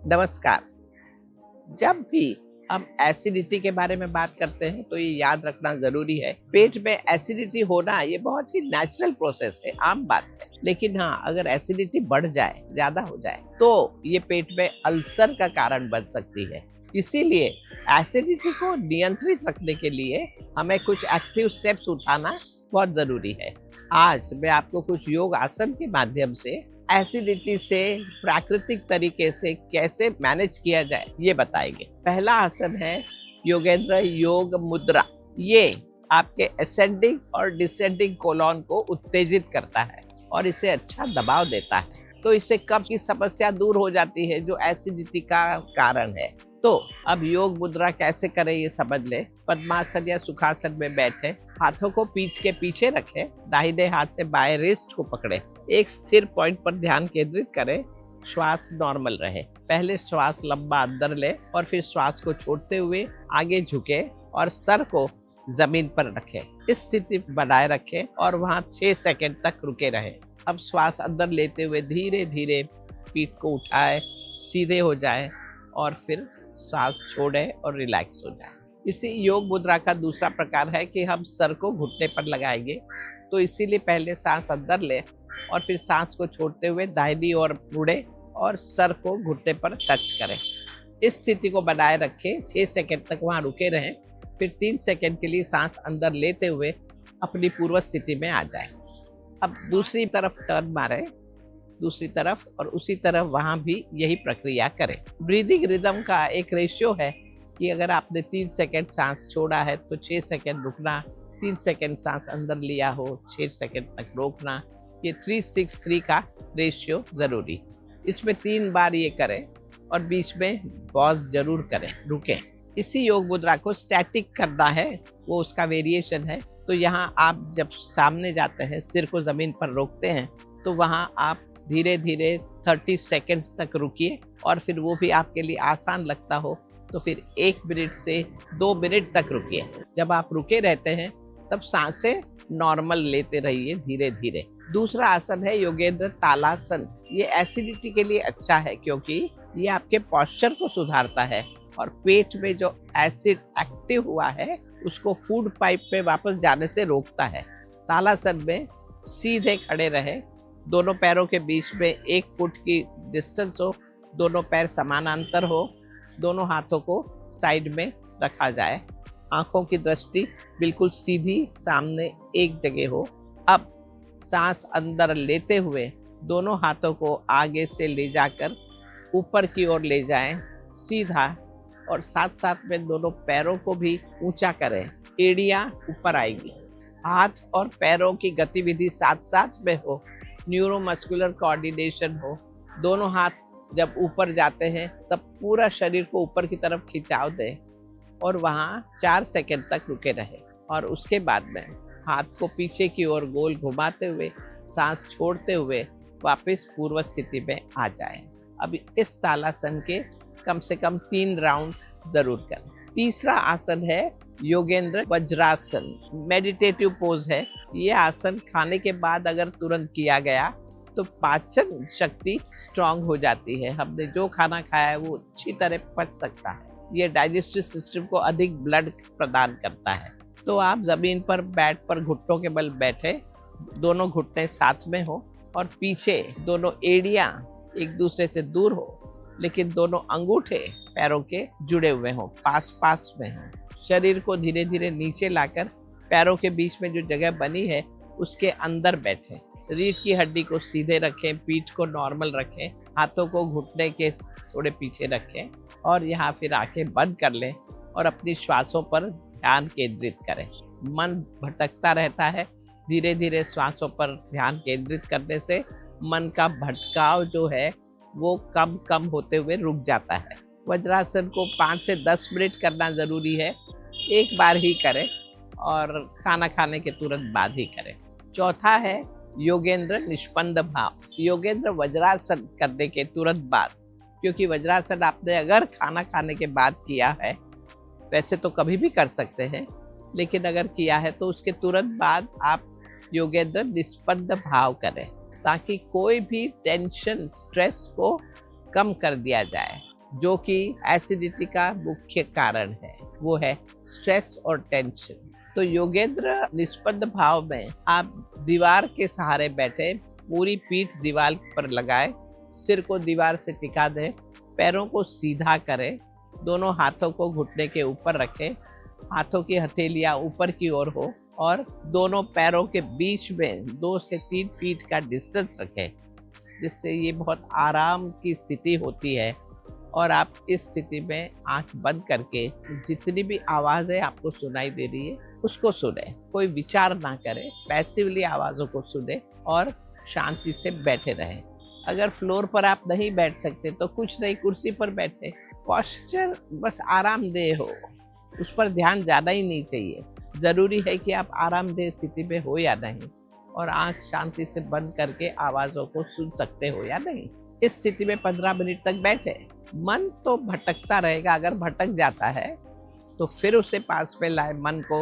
नमस्कार। जब भी हम एसिडिटी के बारे में बात करते हैं तो ये याद रखना जरूरी है, पेट में एसिडिटी होना ये बहुत ही नेचुरल प्रोसेस है, आम बात है। लेकिन हाँ, अगर एसिडिटी बढ़ जाए, ज्यादा हो जाए तो ये पेट में अल्सर का कारण बन सकती है। इसीलिए एसिडिटी को नियंत्रित रखने के लिए हमें कुछ एक्टिव स्टेप्स उठाना बहुत जरूरी है। आज मैं आपको कुछ योग आसन के माध्यम से एसिडिटी से प्राकृतिक तरीके से कैसे मैनेज किया जाए ये बताएंगे। पहला आसन है योगेंद्र योग मुद्रा। ये आपके असेंडिंग और डिसेंडिंग कोलॉन को उत्तेजित करता है और इसे अच्छा दबाव देता है, तो इससे कब्ज की समस्या दूर हो जाती है जो एसिडिटी का कारण है। तो अब योग मुद्रा कैसे करें ये समझ ले। पद्मासन या सुखासन में बैठे, हाथों को पीठ के पीछे रखें, दाहिने हाथ से बाएं रिस्ट को पकड़े, एक स्थिर पॉइंट पर ध्यान केंद्रित करें, श्वास नॉर्मल रहे। पहले श्वास लंबा अंदर ले और फिर श्वास को छोड़ते हुए आगे झुके और सर को जमीन पर रखें। इस स्थिति बनाए रखें और वहां 6 सेकंड तक रुके रहे। अब श्वास अंदर लेते हुए धीरे धीरे पीठ को उठाए, सीधे हो जाए और फिर सांस छोड़े और रिलैक्स हो जाए। इसी योग मुद्रा का दूसरा प्रकार है कि हम सर को घुटने पर लगाएंगे, तो इसीलिए पहले सांस अंदर ले और फिर सांस को छोड़ते हुए दाहिनी ओर मुड़े और सर को घुटने पर टच करें। इस स्थिति को बनाए रखें, 6 सेकंड तक वहां रुके रहें, फिर 3 सेकंड के लिए सांस अंदर लेते हुए अपनी पूर्व स्थिति में आ जाए। अब दूसरी तरफ टर्न मारें, दूसरी तरफ, और उसी तरफ वहां भी यही प्रक्रिया करें। ब्रीदिंग रिदम का एक रेशियो है कि अगर आपने 3 सेकंड सांस छोड़ा है तो 6 सेकंड रुकना, 3 सेकंड सांस अंदर लिया हो 6 सेकंड तक रोकना। ये 3-6-3 का रेशियो जरूरी। इसमें 3 बार ये करें और बीच में पॉज जरूर करें, रुकें। इसी योग मुद्रा को स्टैटिक करना है, वो उसका वेरिएशन है। तो यहाँ आप जब सामने जाते हैं, सिर को जमीन पर रोकते हैं, तो वहाँ आप धीरे धीरे 30 सेकंड्स तक रुकिए और फिर वो भी आपके लिए आसान लगता हो तो फिर 1 मिनट से 2 मिनट तक रुकिए। जब आप रुके रहते हैं तब सांसें नॉर्मल लेते रहिए धीरे धीरे। दूसरा आसन है योगेंद्र तालासन। ये एसिडिटी के लिए अच्छा है क्योंकि ये आपके पोस्चर को सुधारता है और पेट में जो एसिड एक्टिव हुआ है उसको फूड पाइप पे वापस जाने से रोकता है। तालासन में सीधे खड़े रहे, दोनों पैरों के बीच में 1 फुट की डिस्टेंस हो, दोनों पैर समानांतर हो, दोनों हाथों को साइड में रखा जाए, आंखों की दृष्टि बिल्कुल सीधी सामने एक जगह हो। अब सांस अंदर लेते हुए दोनों हाथों को आगे से ले जाकर ऊपर की ओर ले जाएं, सीधा, और साथ साथ में दोनों पैरों को भी ऊंचा करें। एड़ियां ऊपर आएगी, हाथ और पैरों की गतिविधि साथ साथ में हो, न्यूरोमस्कुलर कोऑर्डिनेशन हो। दोनों हाथ जब ऊपर जाते हैं तब पूरा शरीर को ऊपर की तरफ खिंचाव दें और वहाँ 4 सेकंड तक रुके रहे और उसके बाद में हाथ को पीछे की ओर गोल घुमाते हुए सांस छोड़ते हुए वापस पूर्व स्थिति में आ जाए। अब इस तालासन के कम से कम 3 राउंड जरूर करें। तीसरा आसन है योगेंद्र वज्रासन। मेडिटेटिव पोज है। ये आसन खाने के बाद अगर तुरंत किया गया तो पाचन शक्ति स्ट्रांग हो जाती है। हमने जो खाना खाया है वो अच्छी तरह पच सकता है। ये डाइजेस्टिव सिस्टम को अधिक ब्लड प्रदान करता है। तो आप जमीन पर बैठ पर घुटनों के बल बैठे, दोनों घुटने साथ में हो और पीछे दोनों एड़ियां एक दूसरे से दूर हो, लेकिन दोनों अंगूठे पैरों के जुड़े हुए हों, पास पास में हों। शरीर को धीरे धीरे नीचे लाकर पैरों के बीच में जो जगह बनी है उसके अंदर बैठें। रीढ़ की हड्डी को सीधे रखें, पीठ को नॉर्मल रखें, हाथों को घुटने के थोड़े पीछे रखें और यहाँ फिर आंखें बंद कर लें और अपनी श्वासों पर ध्यान केंद्रित करें। मन भटकता रहता है, धीरे धीरे श्वासों पर ध्यान केंद्रित करने से मन का भटकाव जो है वो कम कम होते हुए रुक जाता है। वज्रासन को 5 से 10 मिनट करना जरूरी है, एक बार ही करें और खाना खाने के तुरंत बाद ही करें। चौथा है योगेंद्र निष्पन्द भाव। योगेंद्र वज्रासन करने के तुरंत बाद, क्योंकि वज्रासन आपने अगर खाना खाने के बाद किया है, वैसे तो कभी भी कर सकते हैं, लेकिन अगर किया है तो उसके तुरंत बाद आप योगेंद्र निष्पन्द भाव करें ताकि कोई भी टेंशन, स्ट्रेस को कम कर दिया जाए। जो कि एसिडिटी का मुख्य कारण है, वो है स्ट्रेस और टेंशन। तो योगेंद्र निष्पन्द भाव में आप दीवार के सहारे बैठे, पूरी पीठ दीवार पर लगाए, सिर को दीवार से टिका दें, पैरों को सीधा करें, दोनों हाथों को घुटने के ऊपर रखें, हाथों की हथेलियां ऊपर की ओर हो और दोनों पैरों के बीच में 2 से 3 फीट का डिस्टेंस रखें, जिससे ये बहुत आराम की स्थिति होती है। और आप इस स्थिति में आंख बंद करके जितनी भी आवाज़ें आपको सुनाई दे रही है उसको सुने, कोई विचार ना करें, पैसिवली आवाज़ों को सुने और शांति से बैठे रहें। अगर फ्लोर पर आप नहीं बैठ सकते तो कुछ नहीं, कुर्सी पर बैठे, पोस्चर बस आरामदेह हो, उस पर ध्यान ज़्यादा ही नहीं चाहिए। ज़रूरी है कि आप आरामदेह स्थिति में हो या नहीं, और आंख शांति से बंद करके आवाज़ों को सुन सकते हो या नहीं। इस स्थिति में 15 मिनट तक बैठे। मन तो भटकता रहेगा, अगर भटक जाता है तो फिर उसे पास में लाए, मन को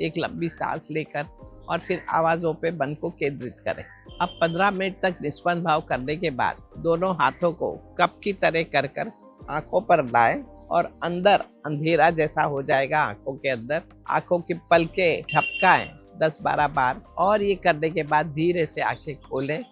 एक लंबी सांस लेकर, और फिर आवाज़ों पे मन को केंद्रित करें। अब 15 मिनट तक निष्पन्द भाव करने के बाद दोनों हाथों को कप की तरह कर कर आंखों पर लाएं और अंदर अंधेरा जैसा हो जाएगा आंखों के अंदर। आंखों की पलकें झपकाएं 10-12 बार, और ये करने के बाद धीरे से आंखें खोलें।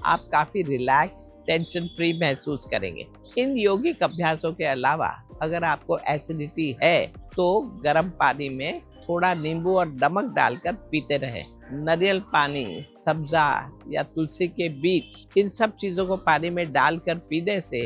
आप काफ़ी रिलैक्स, टेंशन फ्री महसूस करेंगे। इन योगिक अभ्यासों के अलावा अगर आपको एसिडिटी है तो गर्म पानी में थोड़ा नींबू और नमक डालकर पीते रहें। नारियल पानी, सब्जा या तुलसी के बीज, इन सब चीज़ों को पानी में डालकर पीने से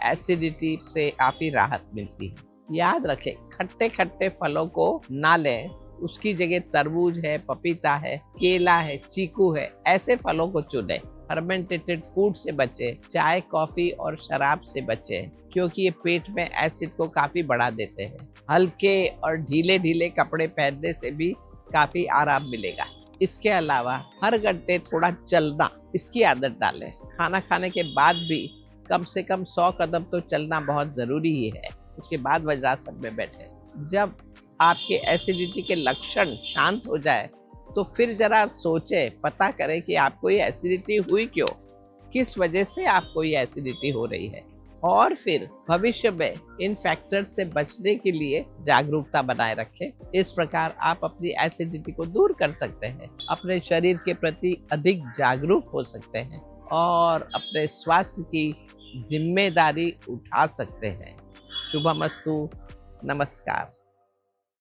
एसिडिटी से काफ़ी राहत मिलती है। याद रखें, खट्टे खट्टे फलों को ना लें, उसकी जगह तरबूज है, पपीता है, केला है, चीकू है, ऐसे फलों को चुनें। फर्मेंटेटेड फूड से बचें, चाय, कॉफ़ी और शराब से बचें, क्योंकि ये पेट में एसिड को काफ़ी बढ़ा देते हैं। हल्के और ढीले ढीले कपड़े पहनने से भी काफ़ी आराम मिलेगा। इसके अलावा हर घंटे थोड़ा चलना, इसकी आदत डालें। खाना खाने के बाद भी कम से कम 100 कदम तो चलना बहुत ज़रूरी ही है। उसके बाद वज्रासन में बैठें। जब आपके एसिडिटी के लक्षण शांत हो जाए तो फिर जरा सोचें, पता करें कि आपको ये एसिडिटी हुई क्यों, किस वजह से आपको ये एसिडिटी हो रही है, और फिर भविष्य में इन फैक्टर्स से बचने के लिए जागरूकता बनाए रखें। इस प्रकार आप अपनी एसिडिटी को दूर कर सकते हैं, अपने शरीर के प्रति अधिक जागरूक हो सकते हैं और अपने स्वास्थ्य की जिम्मेदारी उठा सकते हैं। शुभमस्तु। नमस्कार।